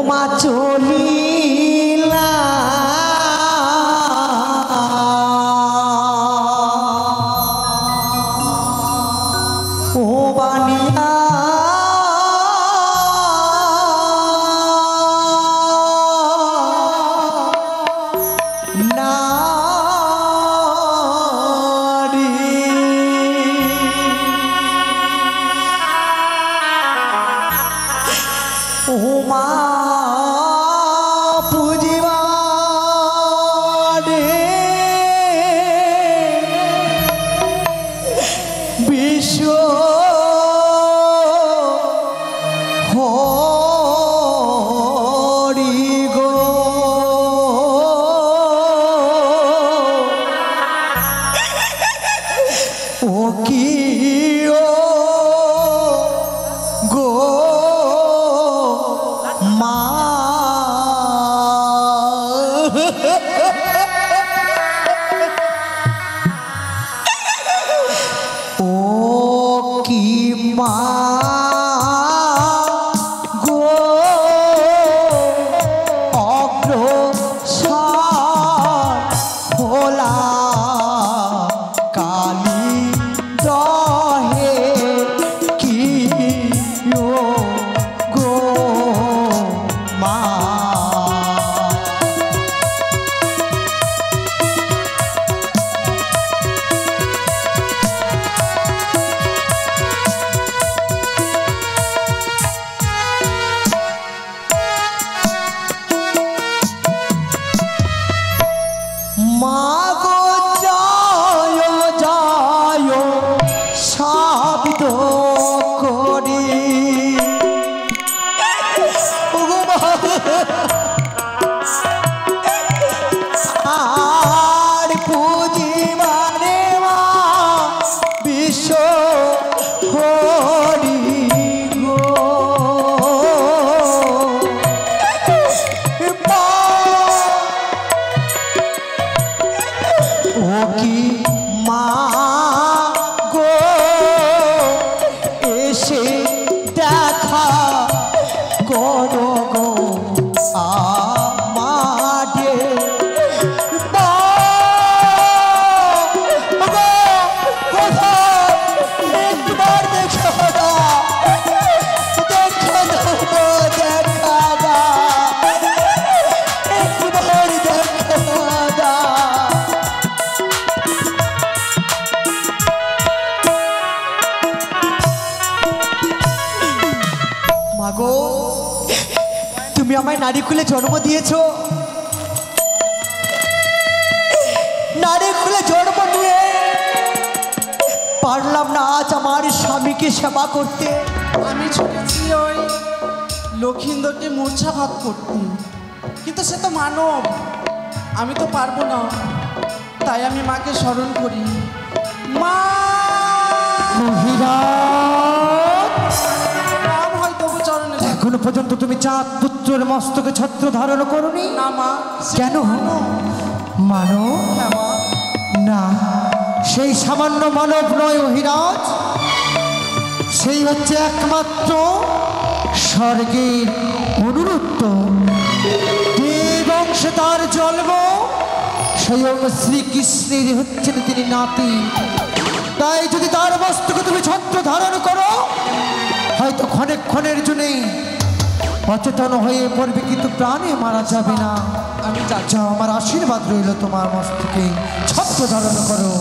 মা চলিলা ও বানিয়া তুমি আমায় নারী কুলে জন্ম দিয়েছো, নারী কুলে জন্ম নিয়ে পারলাম না আজ আমার স্বামীকে সেবা করতে। আমি ছুটেছি ওই লক্ষিন্দরকে মূর্ছাঘাত করতে, কিন্তু সে তো মানব, আমি তো পারবো না। তাই আমি মাকে স্মরণ করি। মা এখনো পর্যন্ত তুমি চাঁদ পুত্রের মস্তকে ছত্র ধারণ করনি? না মা। কেন মানো? না, সেই সামান্য মানব নয় অহিরাজ, সেই হচ্ছে একমাত্র স্বর্গের অনুরুক্ত দেবংশে তার জন্ম, স্বয়ং শ্রীকৃষ্ণের হচ্ছেন তিনি নাতি। তাই যদি তার মস্তকে তুমি ছত্র ধারণ করো, হয়তো ক্ষণের জন্যে অচেতন হয়ে পড়বে, কিন্তু প্রাণে মারা যাবে না। আমি যাও, আমার আশীর্বাদ রইল তোমার মস্তকে ছত্র ধারণ করো।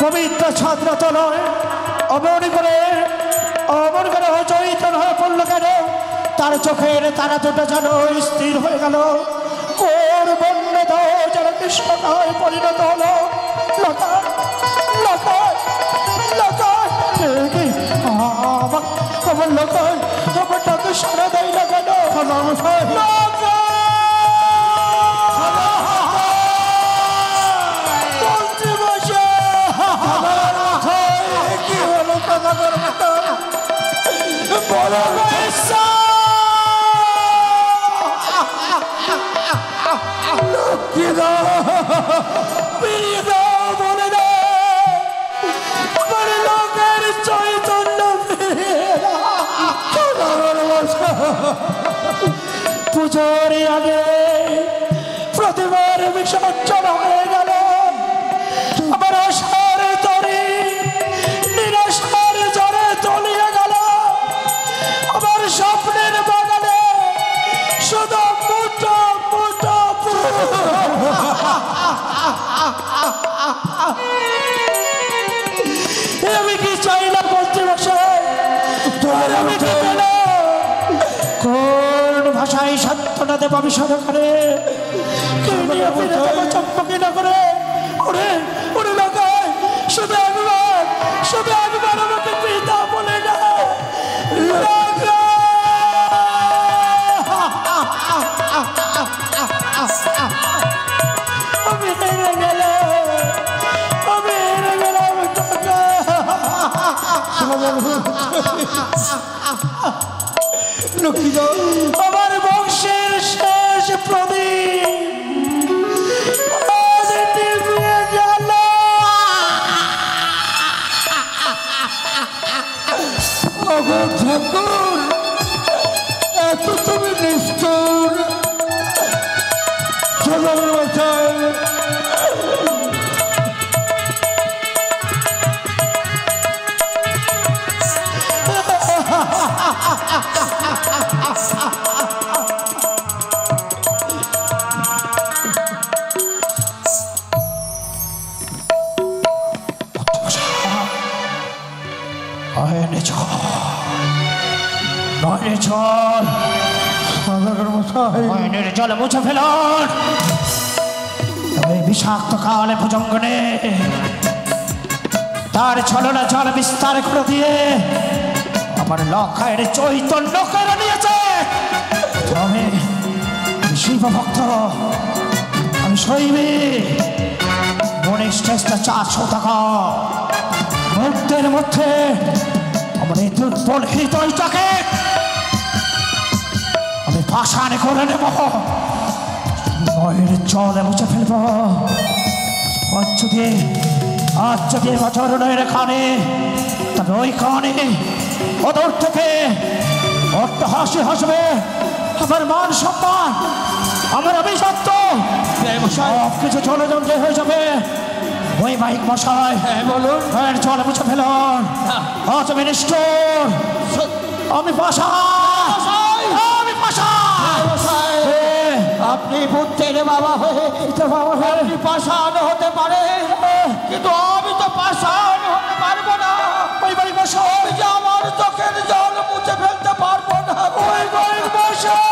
পবিত্র ছাত্র তলয় অমর করে চৈতন্য হয়ে পড়ল কেন? তার চোখের তারা দুটো যেন স্থির হয়ে গেল। ওর বন্য দাও যেন কৃষ্ণকায় পরিণত হলো। লতায় লতায় লতায় আমার লতায় আমার ডাকে সারা দেয় না কেন? কি হলো কথা বলো পুজোর আগে প্রতিবার বিসর্জন হয়ে গেল। আমার আশার তরে নিরাশার জ্বরে তলিয়ে গেল। আমার স্বপ্নের বাগানে শুধু মুঠো মুঠো আমি কি চাইলাম মন্ত্রী মশাই? আমি কি পেলাম? কোন ভাষায় সান্ত্বনা দেব আমি সরকারে? চম্পকি না করে ওরে ওরে লাগায় শুধু একবার আমাকে পিতা বলে না। আমি হেরে গেলাম, আমি হেরে গেলাম টাকা। আমার বংশের শেষ প্রদীপ আজ নিভিয়ে গেল। ঠাকুর এত তুমি নিষ্ঠুর? চলো জলে মুছে ফেলুন এই বিষাক্ত কালে ভুজঙ্গনে। তার ছলনা জল বিস্তার করে দিয়ে আমার লক্ষের চৈতন্য কেড়ে নিয়েছে। আমি শিব ভক্ত, আমি শৈবী মনের শ্রেষ্ঠ 400 টাকা মুহূর্তের মধ্যে আমার এই দুর্বল হৃদয়টাকে আমি পাষাণে করে নেব, নয়ের জলে মুছে ফেলব। আজ যদি চরণের কানে, তবে ওই কানে অদূর থেকে অট্ট হাসি হাসবে আমার মান সম্মান, আমার অভিশপ্ত সব কিছু চলে জমে হয়ে যাবে। বৈবাহিক মশাই বলুন, জলে মুছে ফেলুন। আজ আমি নিষ্ঠুর, আমি আপনি বুদ্ধের বাবা হয়ে আপনি পাষাণ হতে পারে, কিন্তু আমি তো পাষাণ হতে পারবো না। বৈবাহিক মশাই, যে আমার চোখের জল মুছে ফেলতে পারবো না। বৈবাহিক মশাই,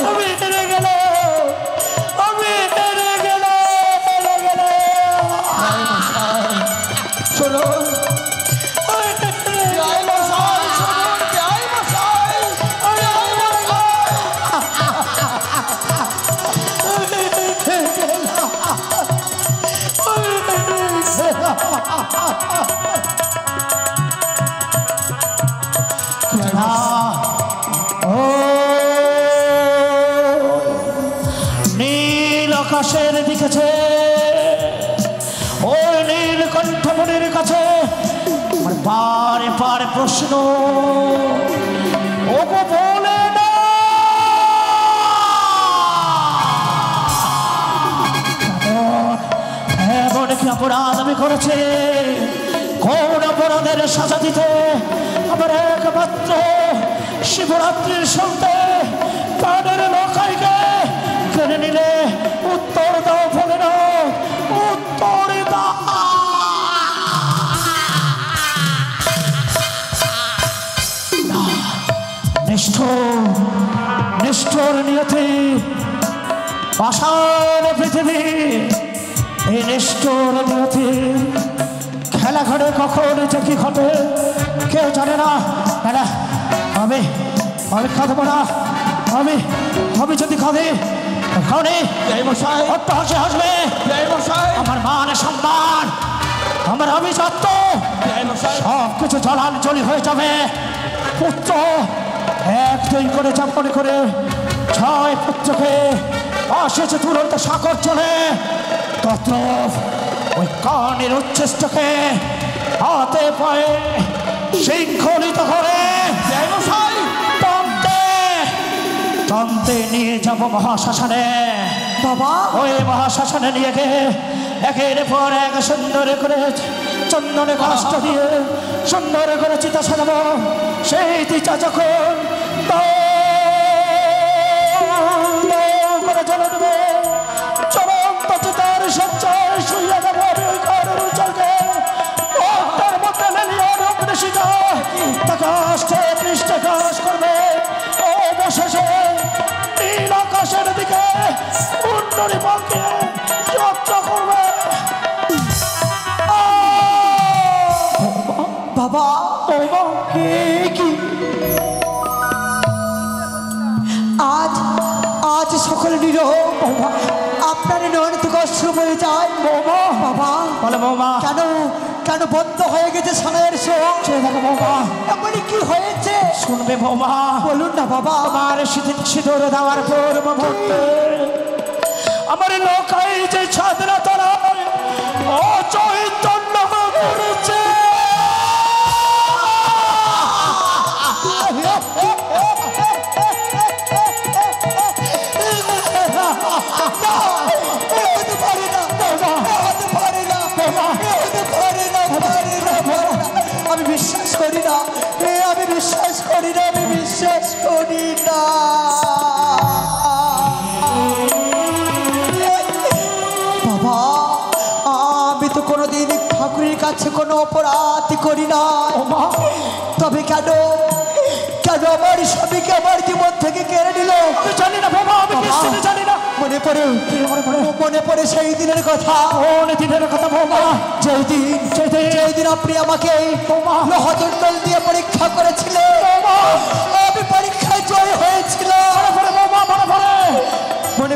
আমি হেরে গেলাম, আমি হেরে গেলাম। শুনুন নীল আকাশের দিকেছে, ওই নীলকণ্ঠ মনের কাছে আমার বারে বারে প্রশ্ন ও বলে না, এমন কি অপরাধ আমি করেছি? কোন অপরাধের সাজা দিতে আমার একমাত্র শিবরাত্রির সঙ্গে প্রাণের লোকাইকে কেড়ে নিলে? উত্তর দাও বলে না। পাষাণ পৃথিবী এই নিষ্ঠুর নিয়তি খেলা ঘরে কখন যে কি ঘটে কেউ জানে না। না আমি খাদবো না। আমি যদি খাদি হাসি হাসবে আমার মান সম্মান আমার অভিজাত্য সব কিছু জলাঞ্জলি হয়ে যাবে। পুত্র এক দুই করে যেমন করে 6 পুত্রকে আসেছে তুরন্ত সাগর চলে তত্র ওই কানের উচ্ছেষ্টকে হাতে পায়ে শৃঙ্খলিত করে তন্তে নিয়ে যাব মহাশ্মশানে। বাবা ওই মহাশ্মশানে নিয়ে গিয়ে একের পর এক সুন্দর করে চন্দনে কষ্ট দিয়ে সুন্দর করে চিতা সাজাবো। সেই চিতা যখন করে জ্বলে দেবে চলন্ত চিতার সঞ্চয় শুয়ে যাবো আমি ওই ঘরের উজ্জ্বলকে তার মধ্যে লেলিয়ে অগ্নিশিখা তাকে অষ্টে পৃষ্ঠে কাজ করবে অবশেষে নীল আকাশের দিকে কুণ্ডলী পাকিয়ে যাত্রা করবে। বাবা কি আজ সকল নিরহ আপনার নয়ন তো কষ্ট হয়ে যায়। বাবা বলে বৌমা কেন বন্ধ হয়ে গেছে সানায়ের বৌমা এমনি কি হয়েছে শুনবে বৌমা বলুন না বাবা। আমার সিঁদুর দেওয়ার পর মুহূর্তে আমার লোকাই যে স্বাধীনতা ও চৈতন্য করেছে আমি বিশ্বাস করি না আমি বিশ্বাস করি না আমি বিশ্বাস করি না। বাবা আমি তো কোনোদিন ঠাকুরের কাছে কোনো অপরাধ করি না। তবে কেন আমার স্বামীকে আমার জীবন থেকে কেড়ে নিল জানি না বাবা আমি নিশ্চিত জানি না। মনে পড়ে সেই দিনের কথা বাবা যেই দিন আপনি আমাকে লোহদণ্ডল দিয়ে পরীক্ষা করেছিলেন আমি পরীক্ষায় জয় হয়েছিলাম। মনে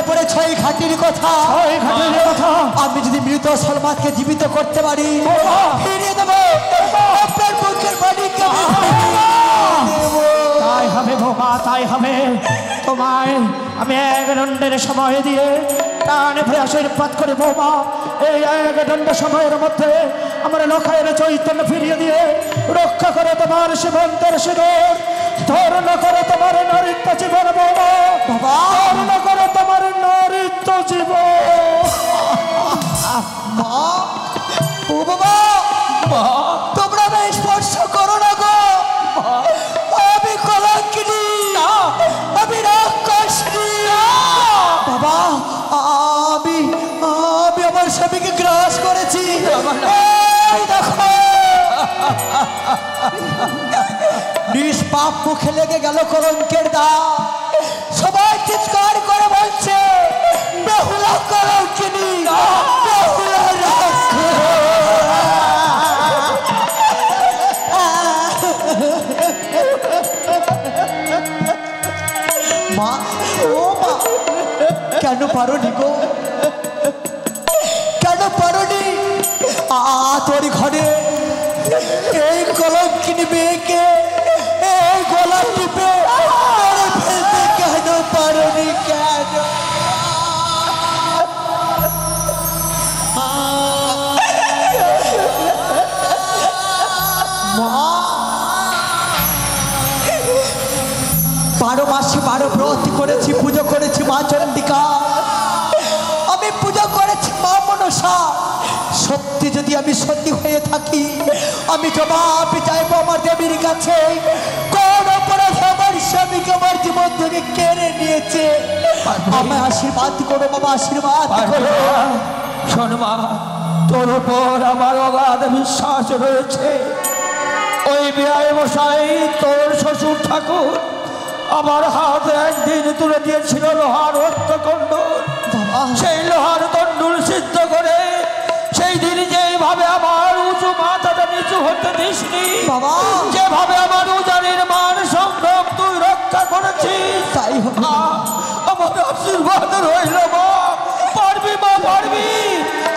পড়ে 6 ঘাটির কথা। আমি যদি মৃত সলমানকে জীবিত করতে পারি ফিরিয়ে দেবো আপনার মুখের বাড়িকে। তাই হবে বাবা তাই হবে। তোমায় আমি 1 দণ্ডের সময় দিয়ে প্রাণে ফিরে আশীর্বাদ করে বৌমা এই 1 দণ্ড সময়ের মধ্যে আমার লোকের চৈতন্য ফিরিয়ে দিয়ে রক্ষা করে তোমার সীমন্তের সিঁদুর ধর্ম করে তোমার নারীত্ব জীবন বৌমা ধর্ম করে তোমার নারীত্ব জীবন। ও বাবা তোমরা আমায় স্পর্শ করো না গো আমি কলঙ্কিনী আমি রাক্ষসী। বাবা আমি আমার স্বামীকে গ্রাস করেছি। এই দেখো নিষ্পাপ মুখে লেগে গেল কলঙ্কের দাগ। সবাই চিৎকার করে বলছে বেহুলা কলঙ্কিনী বেহুলা রাক্ষস। মা কেন পারোনি গো কেন পারোনি তোর ঘরে এই কলঙ্কিনী মেয়েকে এই গলা টিপে ফেলতে কেন পারোনি কেন? মা 12 মাসে 12 ব্রত করেছি পুজো করেছি মা চন্ডিকা আমি পুজো করেছি মা মনসা। সত্যি যদি আমি সত্যি হয়ে থাকি আমি জবাব চাইবো আমার দেবীর কাছে কোন অপরাধে আমার স্বামীকে আমার জীবন থেকে কেড়ে নিয়েছে। আমায় আশীর্বাদ করো বাবা আশীর্বাদ করো। শোন মা তোর উপর আমার অগাধ বিশ্বাস রয়েছে। ওই বিআই মশাই তোর শ্বশুর ঠাকুর আমার হাতে একদিন তুলে দিয়েছিল লোহার হত্যাকাণ্ড। সেই লোহার দণ্ডুল সিদ্ধ করে সেই দিন যেভাবে আমার উঁচু মাথাটা নিচু হতে দিসনি, বাবা যেভাবে আমার উজানির মান সংগ্রাম তুই রক্ষা করেছিস, তাই হবে। আমার আশীর্বাদ রইল মা। পারবি মা, পারবি।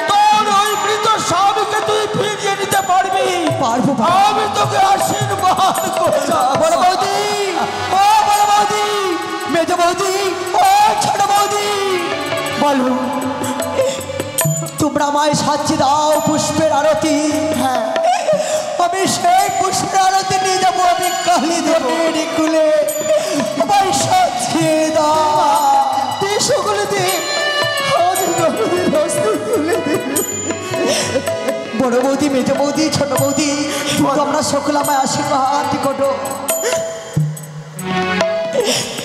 তোর ওই মৃত স্বামীকে তুই ফিরিয়ে নিতে পারবি। পারবো। আমি তোকে আশীর্বাদ করলাম। বড় বৌদি, ও বড় বৌদি, মেজ বৌদি, ও ছোট বৌদি, বলো তোমরা আমায় সাজিয়ে দাও পুষ্পের আরতি। হ্যাঁ, আমি সেই পুষ্পের আরতি নিয়ে যাবো। আমি কালী দেবীর কুলে আমায় সাজিয়ে দাও। সকলেতে বড় বৌদি, মেজ বৌদি, ছোট বৌদি, তোমরা সকলে আমায় আশীর্বাদ করো।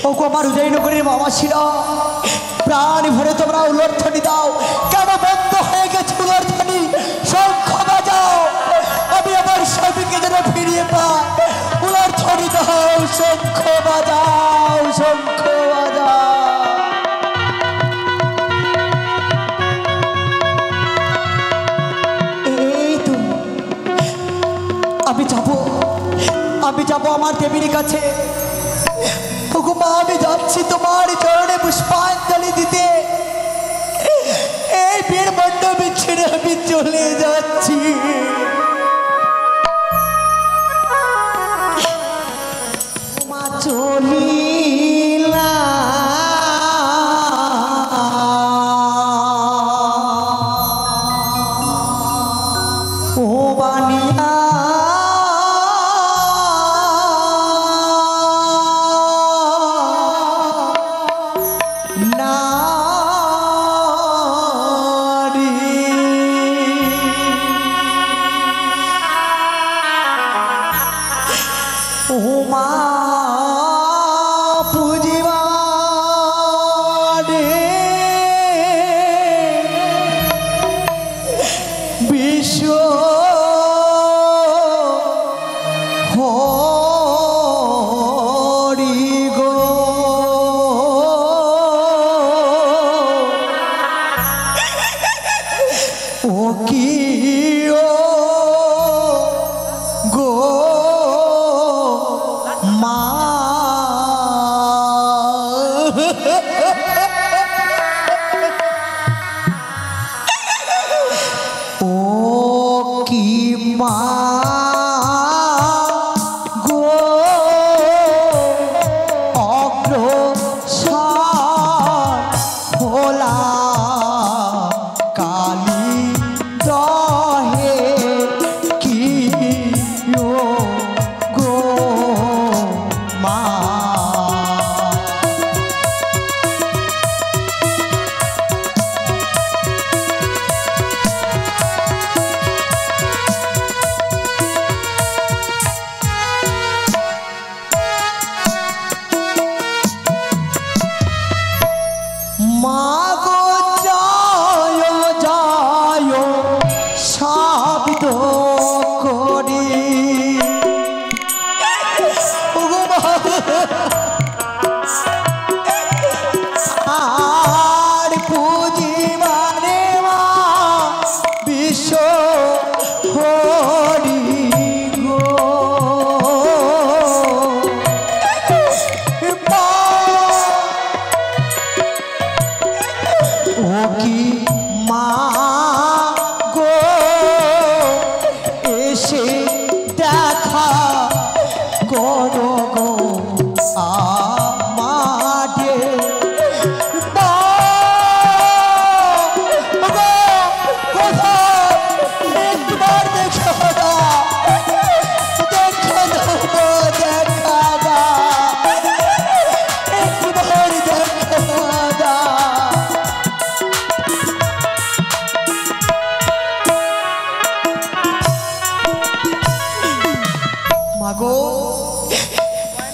ওগো আমার উদয়নগরীর বাবা ছিল, প্রাণ ভরে তোমরা উলর্ধনি দাও। কেন বন্ধ হয়ে গেছে উলর্ধনি? শঙ্খ বাজাও, আমি আমার স্বামীকে যেন ফিরিয়ে পাই। উলর্ধনি দাও, শঙ্খ বাজাও, শঙ্খ বাজাও। এই তো আমি যাব আমার দেবীর কাছে। আমি যাচ্ছি তোমার চরণে পুষ্পাঞ্জলি দিতে। এই বীর মণ্ডপে ছেড়ে আমি চলে যাচ্ছি। চলিলা ও বানিয়া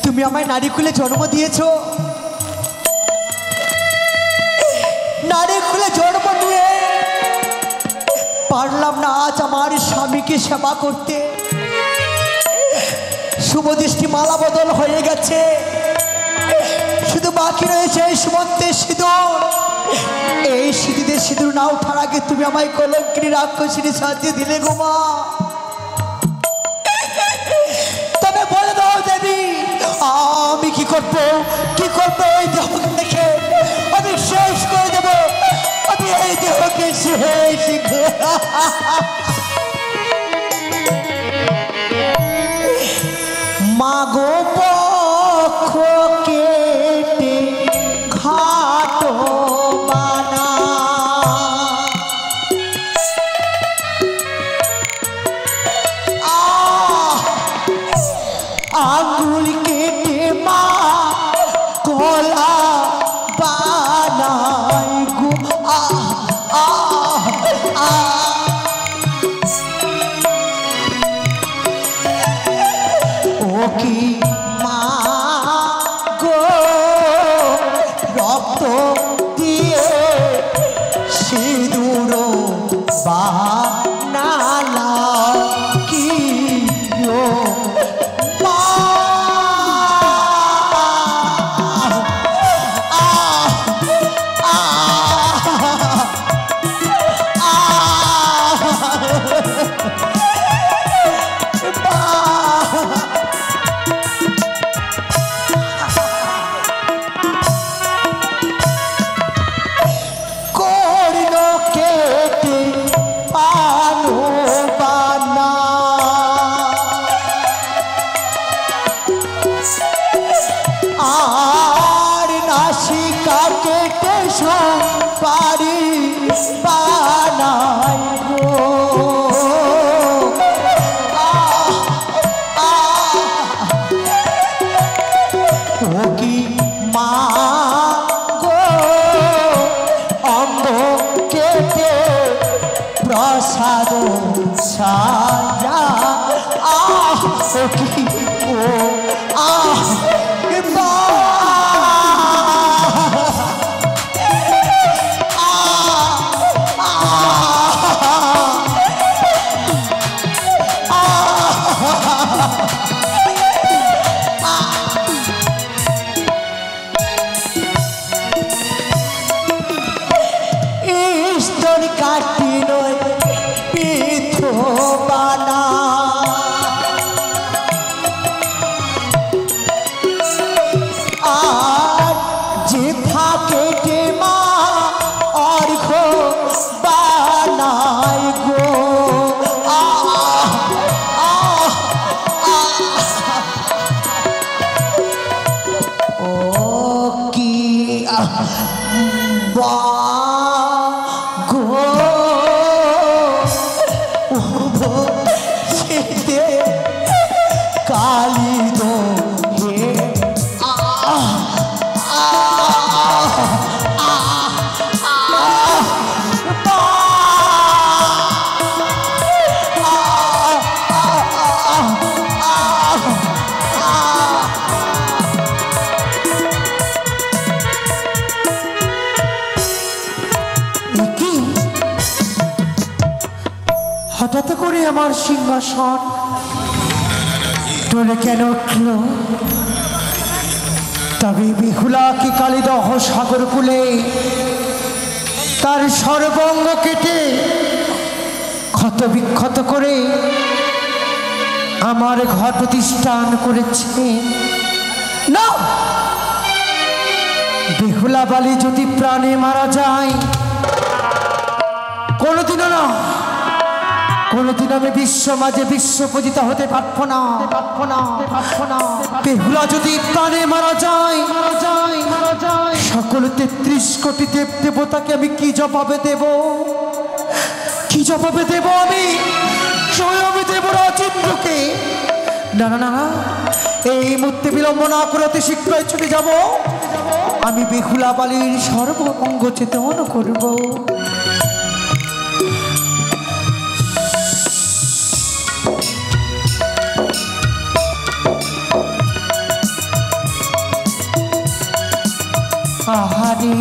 তুমি আমায় নারী কুলে জন্ম দিয়েছ। নারী কুলে জন্ম নিয়ে পারলাম না আজ আমার স্বামীকে সেবা করতে। শুভ দৃষ্টি মালা বদল হয়ে গেছে। বাকি রয়েছে এই সুমন্তের সিঁদুর। এই সিঁদুরের সিঁদুর না ওঠার আগে তুমি আমায় কলঙ্কিনী রাক্ষসীর সাজিয়ে দিলে গো মা। তবে বলে দাও দেবী, আমি কি করবো এই দেহকে দেখে আমি শেষ করে দেবো, আমি এই দেহকে শেষ মাগো পক্ষ কেটে ঘাট বানা আঙুল কেটে মা কলা বানাই গো ও কি মা গো রক্ত দিয়ে সিঁদুর বানালা কি গো মা। আর নাসিকা কেটে পারি বানাই গো ও কি মা গো অঙ্গ কেটে প্রসাদ ছায়া ও কি ও কাটি নয় পিঠ বানা আর যে থাকে মা অর্ঘ বানাই গো ও কি বা কালী দো হে হঠাৎ করে আমার সিংহাসন টলে কেন উঠল? তবে বিহুলা কি কালিদহ সাগর কূলে তার সর্বঙ্গ কেটে ক্ষত বিক্ষত করে আমার ঘর প্রতিষ্ঠান করেছে না। বিহুলা বালি যদি প্রাণে মারা যায় কোনোদিনও না, কোনোদিন আমি বিশ্ব মাঝে বিশ্ব পূজিত হতে পারবো না। বেহুলা যদি প্রাণে মারা যায় সকল 33 কোটি দেব দেবতাকে আমি কি জবাবে দেব? কি জবাবে দেব? আমি স্বয়ং দেবরাজ ইন্দ্রকে। না না না, এই মুহূর্তে বিলম্ব না করে অতি শীঘ্রই ছুটে যাব। আমি বেহুলা বালির সর্বঙ্গ চেতন করব। আহারে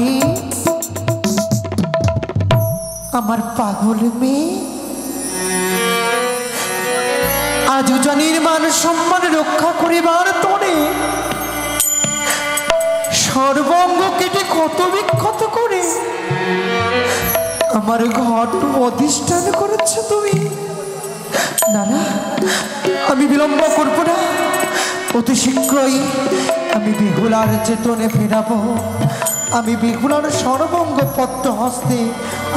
আমার পাগল মেয়ে, আজ জানির মান সম্মান রক্ষা করিবার তোরে সর্বঙ্গ কেটে ক্ষত বিক্ষত করে আমার ঘট অধিষ্ঠান করেছো তুমি। না না, আমি বিলম্ব করবো না, অতি শীঘ্রই আমি বেহুলার চেতনে ফেরাবো। আমি বেহুলার সর্বঙ্গ পদ্ম হস্তে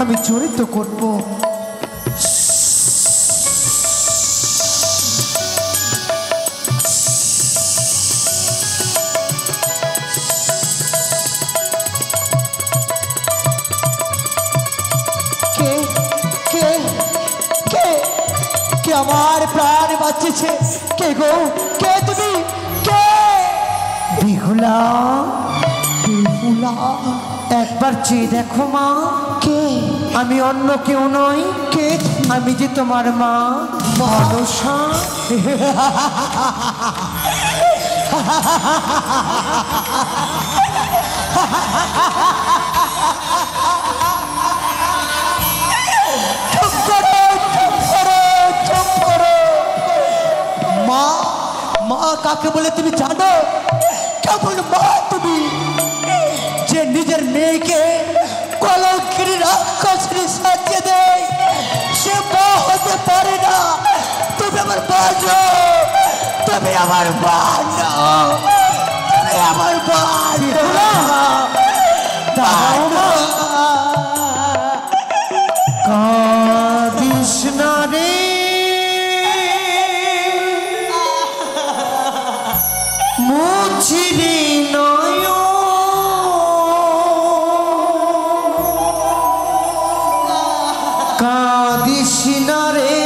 আমি জড়িত করবো। কে কে কে কে আমার প্রাণ বাঁচিয়েছে? কে গো, কে তুমি? কে? বেহুলা, বেহুলা, একবার চেয়ে দেখো মা। কে? আমি অন্য কেউ নই। কে? আমি যে তোমার মা মনসা। মা, মা কাকে বলে তুমি জানো? কেমন মা তুমি, যে নিজের মেয়েকে কলঙ্কের রাক্ষসে সাজিয়ে দেয়? সে মা হতে পারে না। তুমি আমার বাজো, তুমি আমার বাজো, তুমি আমার বাজো। কাঁদিস না রে, মুছিরি নয়, কাঁদিস না রে,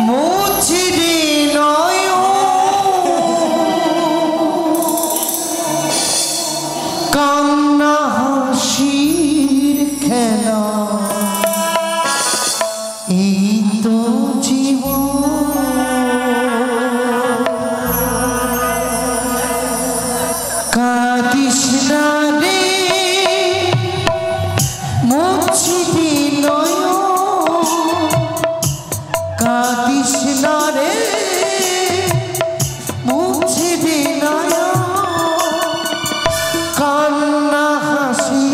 মুছিরি নয়, কান্না হাসির খেলা, এই তো জীবন। কাঁদিস না রে, মুছিবি নয়, কাঁদিস না রে, মুছিবি নয়, কান্না হাসি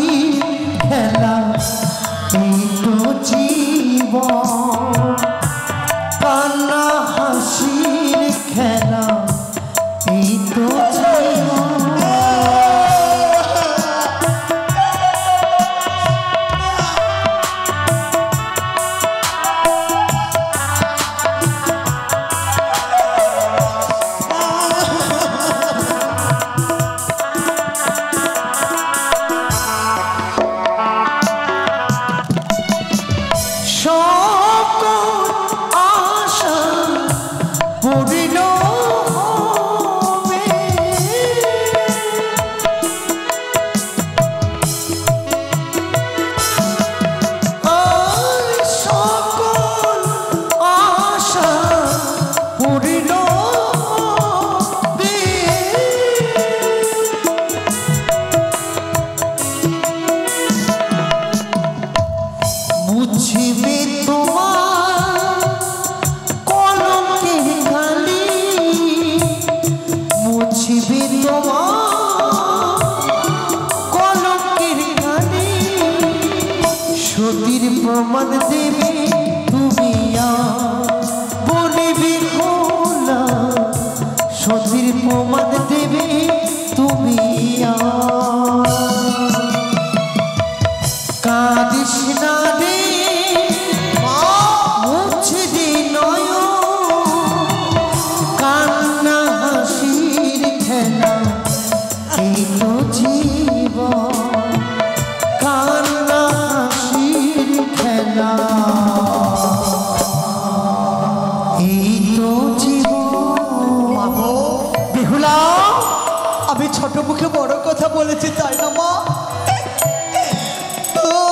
খেলা, এই তো জীবন। কান্না হাসির খেলা, এই তো জীবন। মুছিবে তোমার কলঙ্কের গালি, মুছিবে তোমার কলঙ্কের গালি, সতীর প্রমাণ দেবে তুমি বলিবে খোলা, সতীর প্রমাণ দেবে তুমি। কাঁদিস না রে, মুছিবি নয়, কান্না হাসির খেলা, এই তো জীবন। কান্না হাসির খেলা, এই তো জীবন। বেহুলা, আমি ছোট মুখে বড় কথা বলেছি তাই না মা?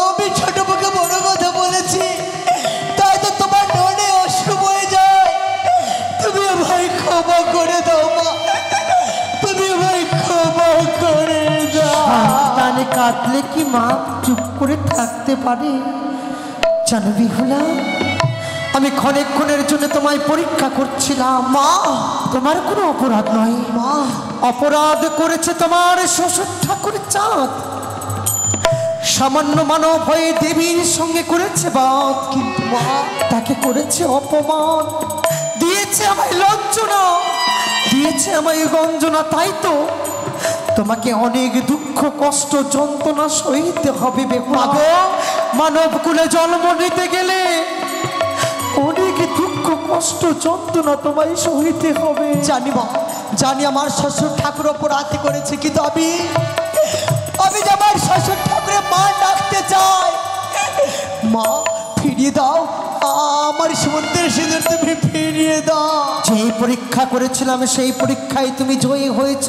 আমি ছোট মুখে বড় কথা বলেছি, তাই তো তোমার মনে অশ্রু বয়ে যায়। তুমি ভাই ক্ষমা করে দাও মা, তুমি ভাই ক্ষমা করে দাও। সন্তান কাঁদলে কি মা চুপ করে থাকতে পারে? জানো বেহুলা, আমি ক্ষণের জন্য তোমায় পরীক্ষা করছিলাম। মা, তোমার কোনো অপরাধ নয় মা, অপরাধ করেছে তোমার শ্বশুর ঠাকুর চাঁদ। সামান্য মানব হয়ে দেবীর সঙ্গে করেছে বাদ, কিন্তু মা তাকে করেছে অপমান, দিয়েছে আমায় লজ্জনা, দিয়েছে আমায় গঞ্জনা। তাই তো তোমাকে অনেক দুঃখ কষ্ট যন্ত্রণা সইতে হবে বেহুলা। মানব কুলে জন্ম নিতে গেলে অনেক দুঃখ কষ্ট যন্ত্রণা তোমায় সইতে হবে। জানি মা, জানি আমার শ্বশুর ঠাকুর অপরাধ করেছে, কিন্তু আমি যে আমার শ্বশুর ঠাকুরের মা ডাকতে চাই। মা, ফিরিয়ে দাও আমার সমুদ্রের সিঁদুর, তুমি ফিরিয়ে দাও। যেই পরীক্ষা করেছিলাম সেই পরীক্ষায় তুমি জয়ী হয়েছ।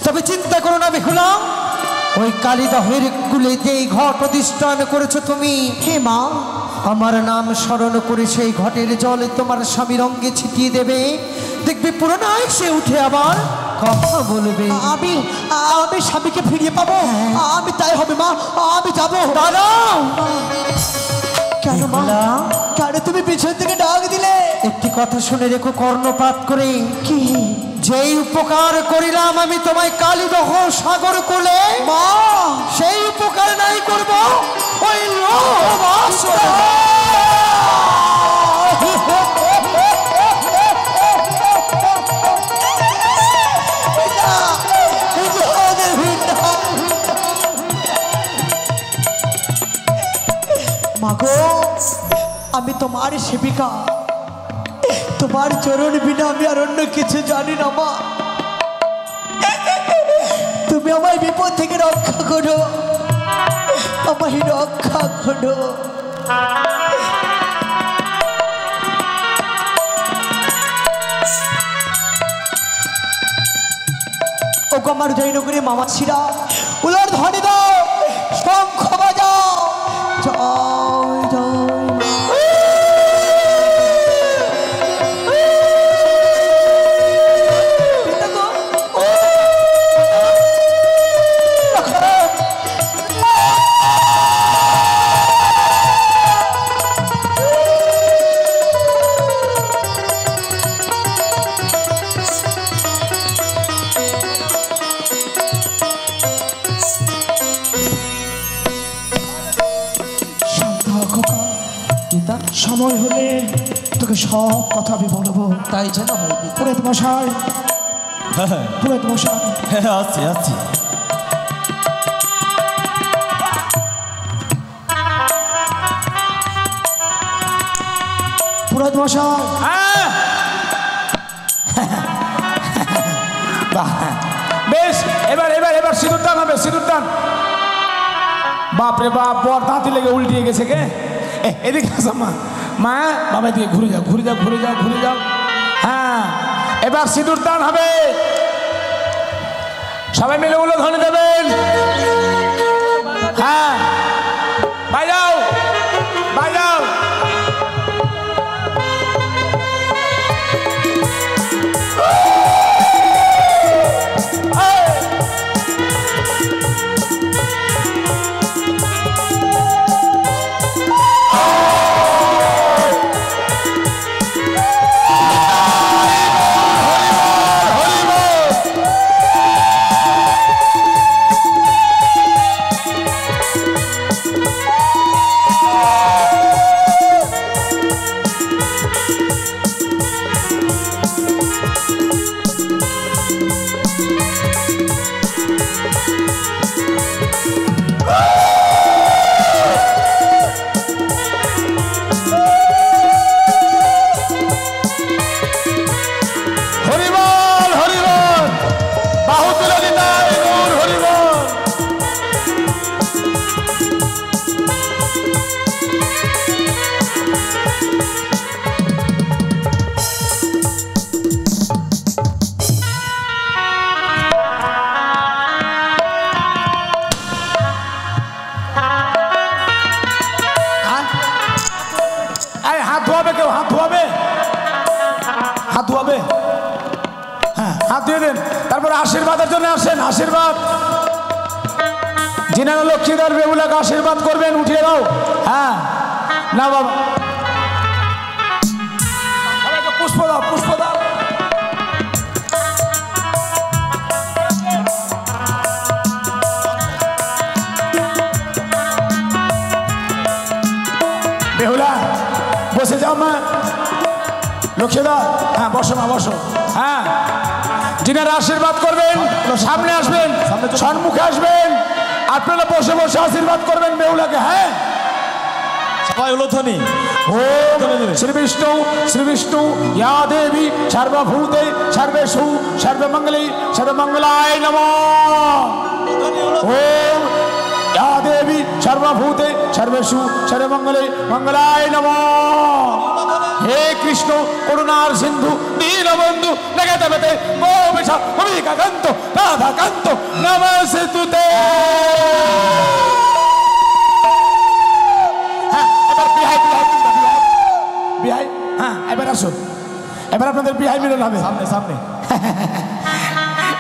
তবে চিন্তা করো না বেহুলা, ওই কালিদহের কুলে যেই ঘট প্রতিষ্ঠান করেছো তুমি, হে মা, আমার নাম স্মরণ করে সেই ঘটের জল তোমার স্বামীর অঙ্গে ছিটিয়ে দেবে। দেখবে পুরোনায় সে উঠে আবার কথা বলবে। আমি স্বামীকে ফিরিয়ে পাবো। আমি তাই হবে মা, আমি যাবো। দাঁড়াও। কেন মা, কেন তুমি পিছন থেকে ডাক দিলে? একটি কথা শুনে রেখো কর্ণপাত করে। কি? যেই উপকার করিলাম আমি তোমায় কালিদহ সাগর কোলে, মা সেই উপকার নাই করব ওই লোভ আসরে। মাগো, আমি তোমার সেবিকা, তোমার চরণ বিনা আমি আর অন্য কিছু জানি না। মা, তুমি আমায় বিপদ থেকে রক্ষা করো, আমায় রক্ষা করো। ও আমার জয়নগরী মামাছিরা, উলট ধ্বনি দাও, শঙ্খ বাজাও, জয় জয়। সময় হলে তোকে সব কথা আমি বলবো। তাই যেন হয়। পুরোহিত মশাই, পুরোহিত মশাই, আছি আছি। পুরোহিত মশাই, বেশ, এবার এবার এবার সিঁদুর টান হবে, সিঁদুর টান। বাপরে বাপ, বর দাঁতি লেগে উল্টিয়ে গেছে কে? এদিকে আসো মা, মা বাবা এদিকে ঘুরে যাও, ঘুরে যাও, ঘুরে যাও, ঘুরে যাও। হ্যাঁ, এবার সিঁদুর টান হবে, সবাই মিলে উলুধ্বনি দেবেন। হ্যাঁ, বাজাও বাজাও। হাত ধোয়াবে, কেউ হাত ধোয়াবে, হাত ধোয়াবে। হ্যাঁ, হাত ধুয়ে দেন। তারপরে আশীর্বাদের জন্য আসেন, আশীর্বাদ। যিনারা লক্ষ্মীদার বেহুলাকে আশীর্বাদ করবেন, উঠিয়ে দাও। হ্যাঁ, না বাবা, যাও মা। লক্ষ্মীদা, হ্যাঁ বসো মা, বসো। হ্যাঁ, যিনারা আশীর্বাদ করবেন সামনে আসবেন, সম্মুখে আসবেন। আপনারা বসে বসে আশীর্বাদ করবেন বেহুলাকে। হ্যাঁ, সবাই উলুধ্বনি। ওম শ্রী বিষ্ণু শ্রী বিষ্ণু ইয়া দেবী সর্বভূতে সর্বেষু সর্বমঙ্গলে সর্বমঙ্গলায় নমঃ। ওম ইয়া দেবী সর্বভূতে সর্বেষু সর্বমঙ্গলে মঙ্গলায় নমঃ। হে কৃষ্ণ করুণার সিন্ধু দীনবন্ধু জগতে পেতে গোবিষা গোপিকাকান্ত রাধাকান্ত নমস্তুতে। বিহাই, হ্যাঁ এবার আসো। এবার আপনাদের বিহাই মিলন হবে। সামনে সামনে।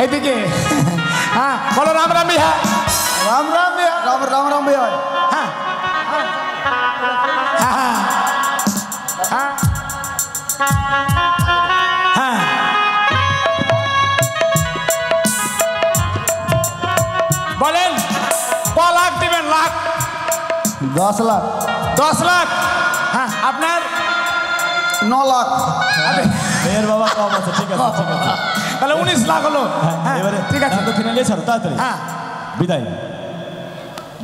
এদিকে, হ্যাঁ বলো রাম রাম বিহাই। রাম রাম বিহাই। রাম রাম রাম বিহাই। হ্যাঁ হ্যাঁ হ্যাঁ হ্যাঁ, বলেন ক লাখ দিবেন? লাখ? 10 লাখ। 10 লাখ। হ্যাঁ, আপনার 9 লাখ। এর বাবা কম আছে, ঠিক আছে ঠিক আছে। তাহলে 19 লাখ হলো। হ্যাঁ এবারে ঠিক আছে, তো কিনে নিয়ে ছাড়ো তাড়াতাড়ি। হ্যাঁ বিদায়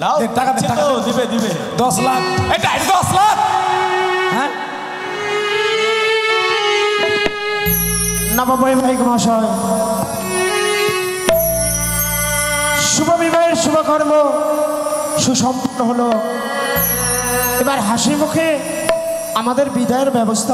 নাও। টাকা দে, টাকা দে। দিবে দিবে 10 লাখ। এটা 10 লাখ। হ্যাঁ, নববৈবাহিক মহাশয়, শুভ বিবাহের শুভকর্ম সুসম্পন্ন হলো। এবার হাসি মুখে আমাদের বিদায়ের ব্যবস্থা